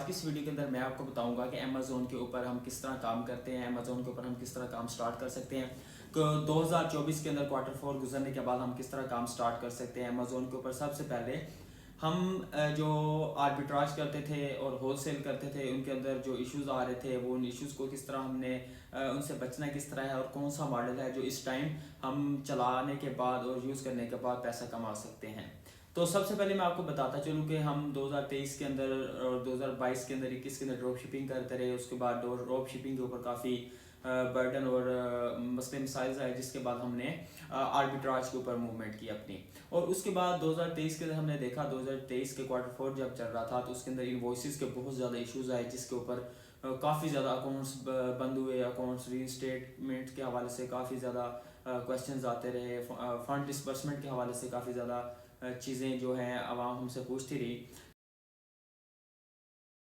کی اس ویڈیو کے اندر میں آپ کو بتاؤں گا کہ امیزون کے اوپر ہم کس طرح کام کرتے ہیں، امیزون کے اوپر ہم کس طرح کام سٹارٹ کر سکتے ہیں، 2024 کے اندر کوارٹر 4 گزرنے کے بعد ہم کس طرح کام سٹارٹ کر سکتے ہیں امیزون کے اوپر۔ سب سے پہلے ہم جو آربیٹراج کرتے تھے اور ہول سیل کرتے تھے، ان کے اندر جو ایشوز آ رہے تھے وہ ان ایشوز کو کس طرح ہم نے ان سے بچنا کس طرح ہے، اور کون سا ماڈل ہے جو اس ٹائم ہم چلانے کے بعد اور یوز کرنے کے بعد پیسہ کما سکتے ہیں۔ تو سب سے پہلے میں آپ کو بتاتا چلوں کہ ہم 2023 کے اندر اور 2022 کے اندر 21 کے اندر ڈراپ شپنگ کرتے رہے، اس کے بعد ڈراپ شپنگ کے اوپر کافی برڈن اور مسئلے مسائل آئے، جس کے بعد ہم نے آربیٹراج کے اوپر موومنٹ کی اپنی۔ اور اس کے بعد 2023 کے اندر ہم نے دیکھا 2023 کے کوارٹر 4 جب چل رہا تھا تو اس کے اندر انوائسز کے بہت زیادہ ایشوز آئے، جس کے اوپر کافی زیادہ اکاؤنٹس بند ہوئے، اکاؤنٹس ری اسٹیٹمنٹ کے حوالے سے کافی زیادہ کویشچنز آتے رہے، فنڈ ڈسبرسمنٹ کے حوالے سے کافی زیادہ چیزیں جو ہیں عوام ہم سے پوچھتی رہی۔